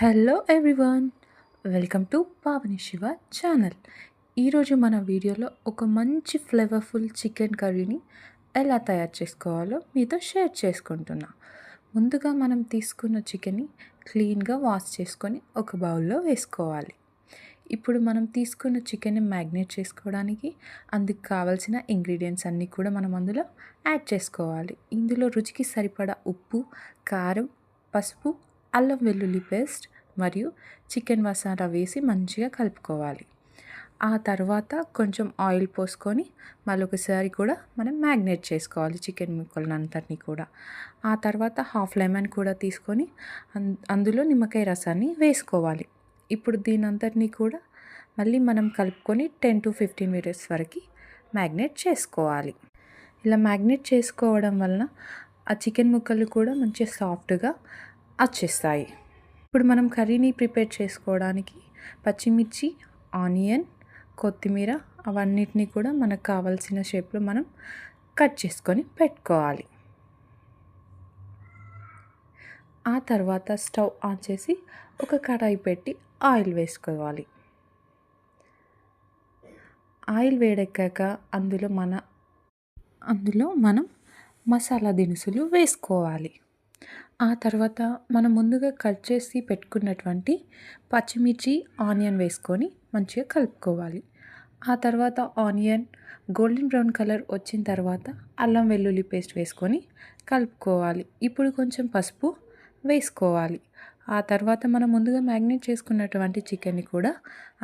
Hello everyone, welcome to Pavani Shiva channel. ఈరోజు మన వీడియోలో ఒక మంచి ఫ్లేవర్ఫుల్ చికెన్ కర్రీని ఎలా తయారు చేసుకోవాలో మీతో షేర్ చేసుకుంటున్నా. ముందుగా మనం తీసుకున్న చికెన్ని క్లీన్గా వాష్ చేసుకొని ఒక బౌల్లో వేసుకోవాలి. ఇప్పుడు మనం తీసుకున్న చికెన్ని మ్యాగ్నేట్ చేసుకోవడానికి అందుకు కావాల్సిన ఇంగ్రీడియంట్స్ అన్నీ కూడా మనం అందులో యాడ్ చేసుకోవాలి. ఇందులో రుచికి సరిపడా ఉప్పు, కారం, పసుపు, అల్లం వెల్లుల్లి పేస్ట్ మరియు చికెన్ మసాలా వేసి మంచిగా కలుపుకోవాలి. ఆ తర్వాత కొంచెం ఆయిల్ పోసుకొని మళ్ళొకసారి కూడా మనం మ్యాగ్నేట్ చేసుకోవాలి చికెన్ ముక్కలంతటినీ కూడా. ఆ తర్వాత హాఫ్ లెమన్ కూడా తీసుకొని అందులో నిమ్మకాయ రసాన్ని వేసుకోవాలి. ఇప్పుడు దీనంతటినీ కూడా మళ్ళీ మనం కలుపుకొని 10 to 15 minutes వరకు మ్యాగ్నేట్ చేసుకోవాలి. ఇలా మ్యాగ్నేట్ చేసుకోవడం వలన ఆ చికెన్ ముక్కలు కూడా మంచిగా సాఫ్ట్గా వచ్చేస్తాయి. ఇప్పుడు మనం కర్రీని ప్రిపేర్ చేసుకోవడానికి పచ్చిమిర్చి, ఆనియన్, కొత్తిమీర అవన్నిటిని కూడా మనకు కావాల్సిన షేప్లో మనం కట్ చేసుకొని పెట్టుకోవాలి. ఆ తర్వాత స్టవ్ ఆన్ చేసి ఒక కడాయి పెట్టి ఆయిల్ వేసుకోవాలి. ఆయిల్ వేడెక్కాక అందులో మనం మసాలా దినుసులు వేసుకోవాలి. ఆ తర్వాత మనం ముందుగా కట్ చేసి పెట్టుకున్నటువంటి పచ్చిమిర్చి, ఆనియన్ వేసుకొని మంచిగా కలుపుకోవాలి. ఆ తర్వాత ఆనియన్ గోల్డెన్ బ్రౌన్ కలర్ వచ్చిన తర్వాత అల్లం వెల్లుల్లి పేస్ట్ వేసుకొని కలుపుకోవాలి. ఇప్పుడు కొంచెం పసుపు వేసుకోవాలి. ఆ తర్వాత మనం ముందుగా మ్యాగ్నేట్ చేసుకున్నటువంటి చికెన్ని కూడా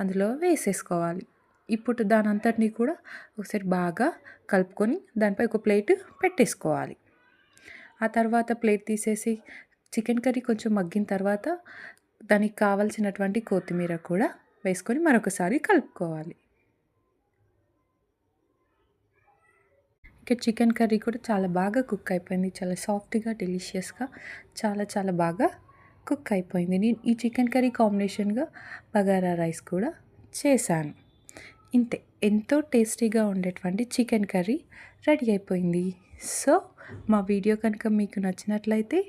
అందులో వేసేసుకోవాలి. ఇప్పుడు దానంతటినీ కూడా ఒకసారి బాగా కలుపుకొని దానిపై ఒక ప్లేట్ పెట్టేసుకోవాలి. ఆ తర్వాత ప్లేట్ తీసేసి చికెన్ కర్రీ కొంచెం మగ్గిన తర్వాత దానికి కావాల్సినటువంటి కొత్తిమీర కూడా వేసుకొని మరొకసారి కలుపుకోవాలి. ఇక చికెన్ కర్రీ కూడా చాలా బాగా కుక్ అయిపోయింది. చాలా సాఫ్ట్గా, డెలిషియస్గా చాలా బాగా కుక్ అయిపోయింది. నేను ఈ చికెన్ కర్రీ కాంబినేషన్గా బగారా రైస్ కూడా చేశాను. ఇంతే, ఎంతో టేస్టీగా ఉండేటువంటి చికెన్ కర్రీ రెడీ అయిపోయింది. సో మా వీడియో కనుక మీకు నచ్చినట్లయితే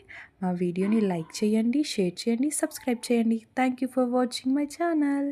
మా వీడియోని లైక్ చేయండి, షేర్ చేయండి, సబ్స్క్రైబ్ చేయండి. Thank you for watching my channel.